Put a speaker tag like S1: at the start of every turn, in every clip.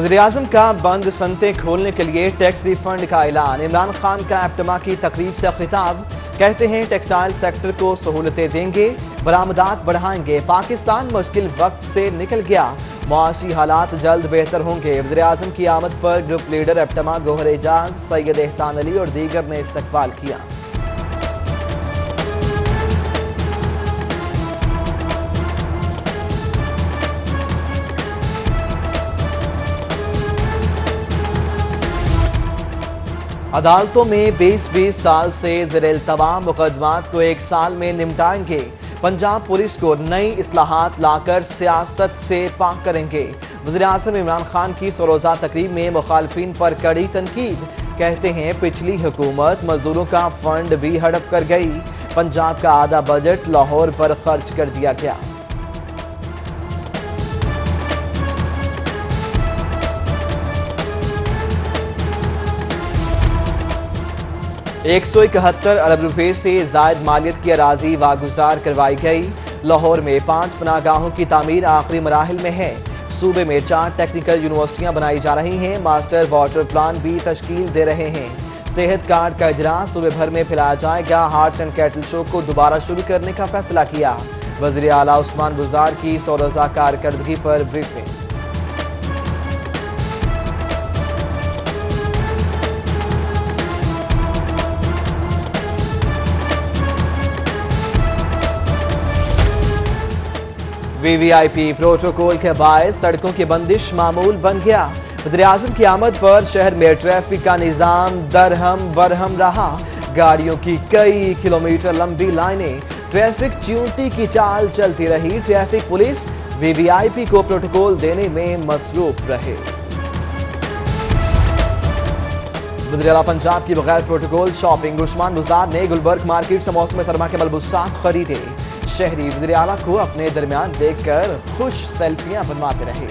S1: वज़ीर-ए-आज़म का बंद सनतें खोलने के लिए टैक्स रिफंड का ऐलान। इमरान खान का एप्टमा की तकरीब से खिताब। कहते हैं टेक्सटाइल सेक्टर को सहूलतें देंगे, बरामदात बढ़ाएंगे। पाकिस्तान मुश्किल वक्त से निकल गया, मुआशी हालात जल्द बेहतर होंगे। वज़ीर-ए-आज़म की आमद पर ग्रुप लीडर एप्टमा गौहर एजाज, सैयद एहसान अली और दीगर ने इस्तकबाल किया। अदालतों में 20-20 साल से ज़ेर-ए-इल्तवा मुकदमात को 1 साल में निपटाएंगे। पंजाब पुलिस को नई इस्लाहात लाकर सियासत से पाक करेंगे। वज़ीर-ए-आज़म इमरान खान की सरोज़ा तकरीब में मुखालफिन पर कड़ी तनकीद। कहते हैं पिछली हुकूमत मजदूरों का फंड भी हड़प कर गई। पंजाब का आधा बजट लाहौर पर खर्च कर दिया गया। 171 अरब रुपए से जायद मालियत की अराजी वागुजार करवाई गई। लाहौर में 5 पनागाहों की तामीर आखिरी मराहिल में है। सूबे में 4 टेक्निकल यूनिवर्सिटियां बनाई जा रही हैं। मास्टर वाटर प्लान भी तश्कील दे रहे हैं। सेहत कार्ड का इजरा सूबे भर में फैलाया जाएगा। हार्ट्स एंड कैटल शो को दोबारा शुरू करने का फैसला किया। वज़ीर आला उस्मान बुज़ार की सौरोज़ा कारकर्दगी पर ब्रीफिंग। VVIP प्रोटोकॉल के बायस सड़कों की बंदिश मामूल बन गया। वज़ीर-ए-आज़म की आमद पर शहर में ट्रैफिक का निज़ाम दरहम बरहम रहा। गाड़ियों की कई किलोमीटर लंबी लाइनें, ट्रैफिक च्यूंटी की चाल चलती रही। ट्रैफिक पुलिस VVIP को प्रोटोकॉल देने में मसरूफ रहे। वज़ीर आला पंजाब की बगैर प्रोटोकॉल शॉपिंग। उस्मान बुज़ार ने गुलबर्ग मार्केट से मौसम सरमा के मलबूसात खरीदे। शहरी वज़ीर आला को अपने दरमियान देखकर खुश सेल्फियां बनवाते रहे।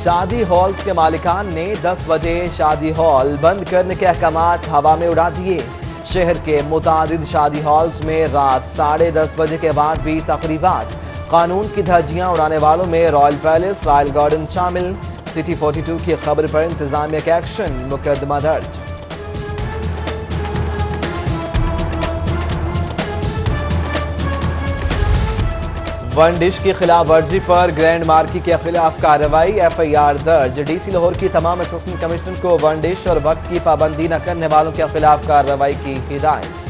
S1: शादी हॉल्स के मालिकान ने 10 बजे शादी हॉल बंद करने के अहकामात हवा में उड़ा दिए। शहर के मुतादिद शादी हॉल्स में रात 10:30 बजे के बाद भी तकरीबात। कानून की धज्जियां उड़ाने वालों में रॉयल पैलेस, रॉयल गार्डन शामिल। सिटी 42 की खबर पर इंतजामिया का एक्शन, मुकदमा दर्ज। वन डिश की खिलाफ वर्जी पर ग्रैंड मार्की के खिलाफ कार्रवाई। FIR दर्ज। DC लाहौर की तमाम असिस्टेंट कमिश्नर को वन डिश और वक्त की पाबंदी न करने वालों के खिलाफ कार्रवाई की हिदायत।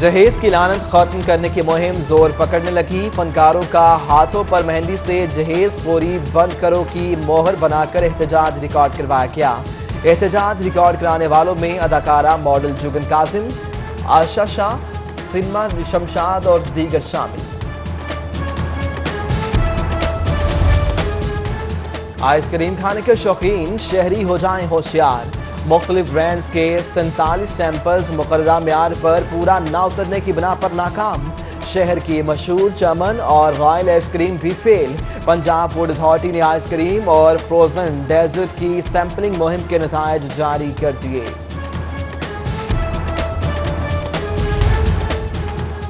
S1: जहेज की लानत खत्म करने की मुहिम जोर पकड़ने लगी। फनकारों का हाथों पर मेहंदी से जहेज पोरी बंद करो की मोहर बनाकर एहतजाज रिकॉर्ड करवाया गया। एहतजाज रिकॉर्ड कराने वालों में अदाकारा मॉडल जुगन काजिम, आशा शाह, सिनमा शमशाद और दीगर शामिल। आइसक्रीम खाने के शौकीन शहरी हो जाएं होशियार। मुख्तलिफ ब्रांड्स के 47 सैंपल्स मुकर्ररा म्यार पर पूरा ना उतरने की बिना पर नाकाम। शहर की मशहूर चमन और रॉयल आइसक्रीम भी फेल। पंजाब फूड अथॉरिटी ने आइसक्रीम और फ्रोजन डेजर्ट की सैंपलिंग मुहिम के नतायज जारी कर दिए।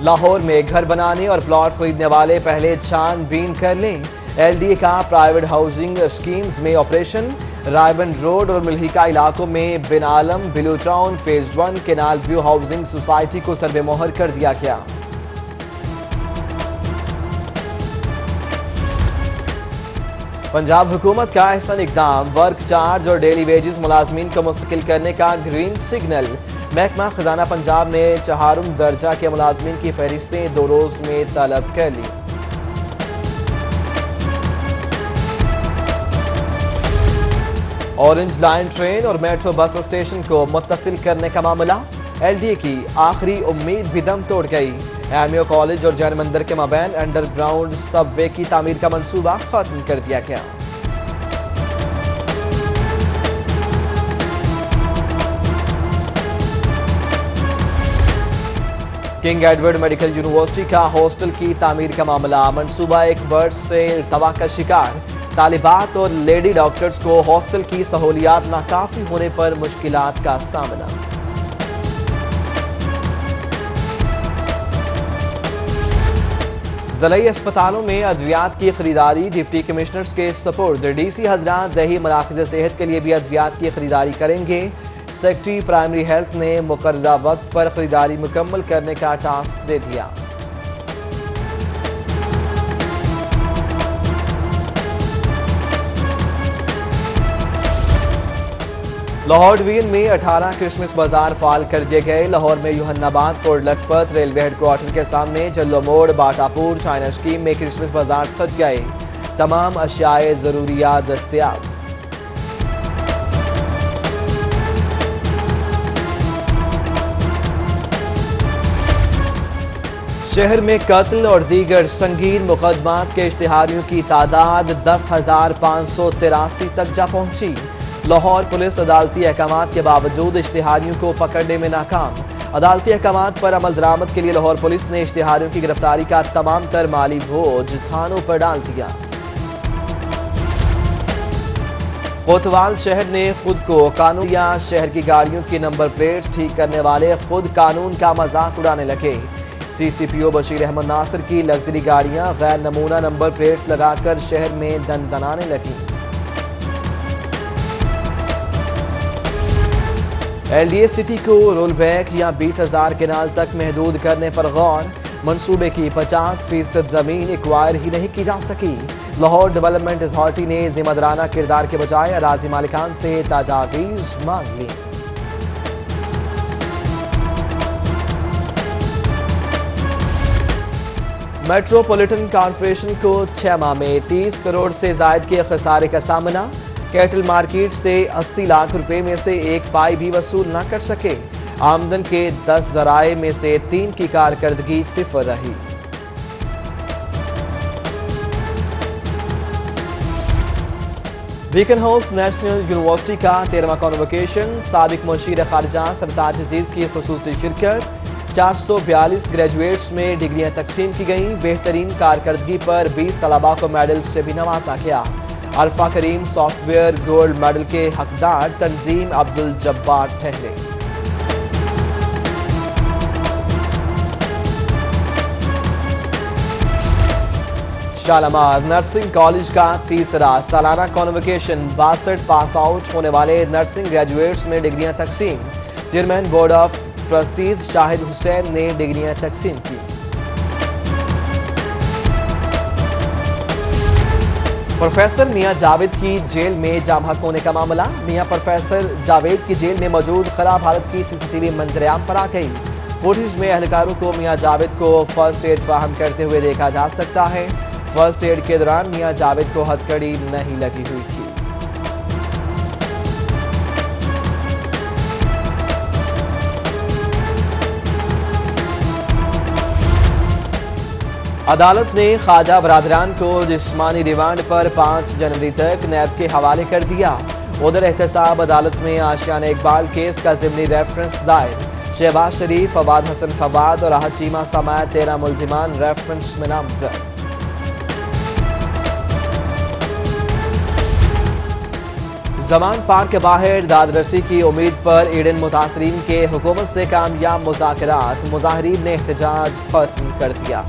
S1: लाहौर में घर बनाने और प्लॉट खरीदने वाले पहले छानबीन कर लें। LDA का प्राइवेट हाउसिंग स्कीम्स में ऑपरेशन। रायबन रोड और मिल्हिका इलाकों में बिन आलम, बिलू town, phase 1 canal view housing society को सर्वे मोहर कर दिया गया। पंजाब हुकूमत का अहसन इकदाम। वर्क चार्ज और डेली वेजेस मुलाजमीन को मुस्तकिल करने का ग्रीन सिग्नल। महकमा खजाना पंजाब ने 4th दर्जा के मुलाजमीन की फहरिस्तें 2 रोज में तलब कर ली। ऑरेंज लाइन ट्रेन और मेट्रो बस स्टेशन को मुत्तसिल करने का मामला। LDA की आखिरी उम्मीद भी दम तोड़ गई। एमओ कॉलेज और जैन मंदिर के माबैन अंडरग्राउंड सबवे की तामीर का मंसूबा खत्म कर दिया गया। किंग एडवर्ड मेडिकल यूनिवर्सिटी का हॉस्टल की तामीर का मामला। मंसूबा एक बर्ड से इल्तवा का शिकार। तालिबात और लेडी डॉक्टर्स को हॉस्टल की सहूलियात नाकाफी होने पर मुश्किलात का सामना। ज़िले अस्पतालों में अद्वियात की खरीदारी डिप्टी कमिश्नर्स के सपोर्ट। डीसी हजरात दही मराकज़ सेहत के लिए भी अद्वियात की खरीदारी करेंगे। सेक्रेटरी प्राइमरी हेल्थ ने मुकर्ररा वक्त पर खरीदारी मुकम्मल करने का टास्क दे दिया। लाहौर डिवीजन में 18 क्रिसमस बाजार फाल कर दिए गए। लाहौर में यूहन्नाबाद, कोट लखपत, रेलवे हेडक्वार्टर के सामने जल्लो मोड़, बाटापुर, चाइना स्कीम में क्रिसमस बाजार सज गए। तमाम अशियाए जरूरियात दस्तयाब। शहर में कत्ल और दीगर संगीन मुकदमात के इश्तिहारियों की तादाद 10,583 तक जा पहुंची। लाहौर पुलिस अदालती अहकामात के बावजूद इश्तिहारियों को पकड़ने में नाकाम। अदालती अहकामात पर अमल दरामद के लिए लाहौर पुलिस ने इश्तिहारियों की गिरफ्तारी का तमाम तर माली बोझ थानों पर डाल दिया। कोतवाल शहर ने खुद को कानून या शहर की गाड़ियों की नंबर प्लेट ठीक करने वाले खुद कानून का मजाक उड़ाने लगे। CCPO बशीर अहमद नासिर की लग्जरी गाड़ियां गैर नमूना नंबर प्लेट्स लगाकर शहर में दनदनाने लगी। LDA सिटी को रोल बैक या 20,000 केनाल तक महदूद करने पर गौर। मंसूबे की 50% जमीन एक्वायर ही नहीं की जा सकी। लाहौर डेवलपमेंट अथॉरिटी ने जिम्मेदाराना किरदार के बजाय अराजी मालिकान से तजावीज मांग ली। मेट्रोपॉलिटन कॉर्पोरेशन को 6 माह में 30 करोड़ से जायद के खसारे का सामना। कैटल मार्केट से 80 लाख रुपए में से 1 पाई भी वसूल न कर सके। आमदन के 10 जराए में से 3 की कारकर्दगी सिफर रही। बीकन हाउस नेशनल यूनिवर्सिटी का 13वां कॉन्वोकेशन। साबिक मुशीर खारजा सरताज अजीज की खुसूसी शिरकत। 442 ग्रेजुएट्स में डिग्रियां तकसीम की गईं। बेहतरीन कारकर्दगी पर 20 तलबा को मेडल से भी नवाजा गया। अल्फा करीम सॉफ्टवेयर गोल्ड मेडल के हकदार तंजीम अब्दुल जब्बार ठहरे। शालामार नर्सिंग कॉलेज का तीसरा सालाना कॉन्वोकेशन। 62 पास आउट होने वाले नर्सिंग ग्रेजुएट्स में डिग्रियां तकसीम। Chairman board of trustees Shahid Hussain ने डिग्रियां तकसीम की। प्रोफेसर मियां जावेद की जेल में जाम हक होने का मामला। मियां प्रोफेसर जावेद की जेल में मौजूद खराब हालत की CCTV मंजरेआम पर आ गई। फुटेज में एहलकारों को मियां जावेद को फर्स्ट एड फराहम करते हुए देखा जा सकता है। फर्स्ट एड के दौरान मियां जावेद को हथकड़ी नहीं लगी हुई थी। अदालत ने ख्वाजा बरादरान को जिस्मानी रिमांड पर 5 जनवरी तक नैब के हवाले कर दिया। उधर एहतसाब अदालत में आशियाना इकबाल केस का ज़िमनी रेफरेंस दायर। शहबाज शरीफ, फवाद हसन फवाद और आहद चीमा समेत 13 मुल्जिमान रेफरेंस में नामजद। जमान पार्क के बाहर दादरसी की उम्मीद पर ईडन मुतासरीन के हुकूमत से कामयाब मुज़ाकरात। मुजाहिरीन ने एहतजाज खत्म कर दिया।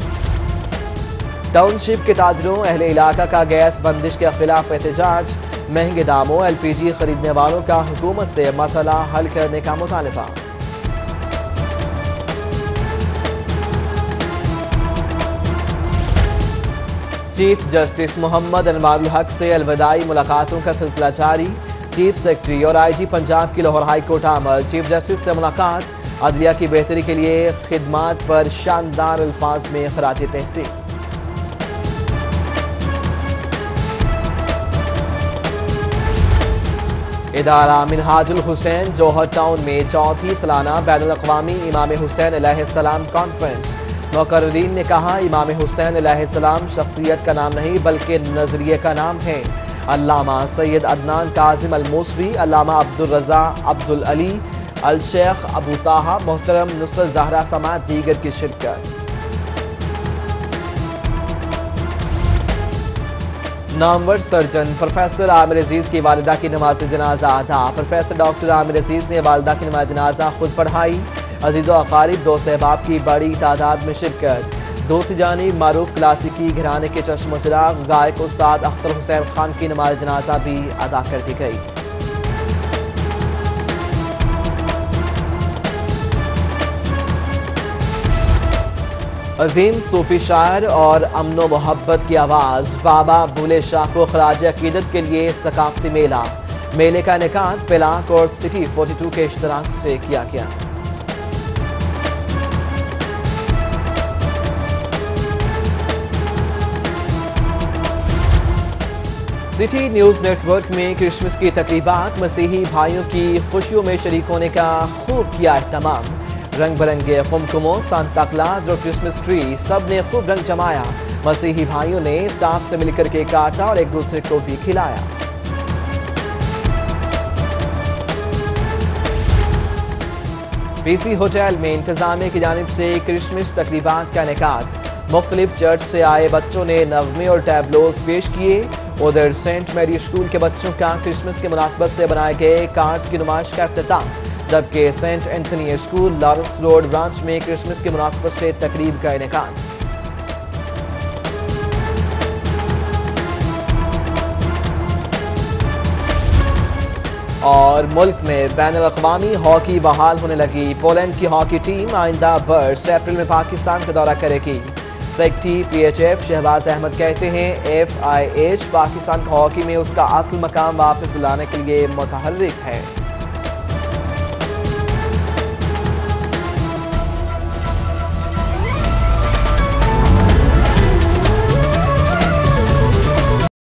S1: टाउनशिप के ताजरों अहले इलाका का गैस बंदिश के खिलाफ एहतजाज। महंगे दामों LPG खरीदने वालों का हुकूमत से मसला हल करने का मुतालबा। चीफ जस्टिस मोहम्मद अनवारुल हक से अलविदाई मुलाकातों का सिलसिला जारी। चीफ सेक्रेटरी और IG पंजाब की लाहौर हाई कोर्ट आमद। चीफ जस्टिस से मुलाकात। अदलिया की बेहतरी के लिए खिदमात पर शानदार अल्फाज में खराज तहसीन। इदारा मिनहाजुल हुसैन जौहर टाउन में 4थी सालाना बैनुल अक़वामी इमाम हुसैन अलैहिस्सलाम कॉन्फ्रेंस। मुक़र्रिरीन ने कहा, इमाम हुसैन अलैहिस्सलाम शख्सियत का नाम नहीं बल्कि नजरिए का नाम है। अल्लामा सैयद अदनान काजिम अल-मूसवी, अल्लामा अब्दुल रज़ा अब्दुल अली, अल शेख अबू ताहा, मोहतरम नुसरत ज़हरा समात दीगर की शिरकत। नामवर सर्जन प्रोफेसर आमिर अजीज की वालिदा की नमाज जनाजा अदा। प्रोफेसर डॉक्टर आमिर अजीज ने वालिदा की नमाज जनाजा खुद पढ़ाई। अजीज़ो अकारीब दोस्त अहबाब की बड़ी तादाद में शिरकत। दूसरी जानिब मारूफ क्लासिकी घराने के चश्म चिराग गायक उस्ताद अख्तर हुसैन खान की नमाज जनाजा भी अदा कर दी गई। अजीम सूफी शायर और अमनो मोहब्बत की आवाज़ बाबा बुले शाह को खराज अकीदत के लिए सकाफती मेला। मेले का इनेकाद पेलाक और सिटी 42 के इश्तराक से किया गया। सिटी न्यूज़ नेटवर्क में क्रिसमस की तकरीबात। मसीही भाइयों की खुशियों में शरीक होने का खूब किया एहतमाम। रंग बिरंगे कुमकुमों, सांता क्लॉज और क्रिसमस ट्री सब ने खूब रंग जमाया। मसीही भाइयों ने स्टाफ से मिलकर केक काटा और एक दूसरे को भी खिलाया। पीसी होटल में इंतजामिया की जानिब से क्रिसमस तकरीबात का इनेकाद। मुख्तलिफ चर्च से आए बच्चों ने नगमे और टैबलोज पेश किए। उधर सेंट मैरी स्कूल के बच्चों का क्रिसमस की मुनासबत से बनाए गए कार्ड्स की नुमाइश का इफ्तिताम। जबकि saint Anthony school Lawrence road branch में क्रिसमस की मुनासबत से तकरीब का इनेकाद। और मुल्क में बैनुल-अक़वामी हॉकी बहाल होने लगी। पोलैंड की हॉकी टीम आइंदा बर्स अप्रैल में पाकिस्तान का दौरा करेगी। सेक्रेटरी PHF शहबाज अहमद कहते हैं FIH पाकिस्तान का हॉकी में उसका असल मकाम वापस लाने के लिए मुतहर्रिक है।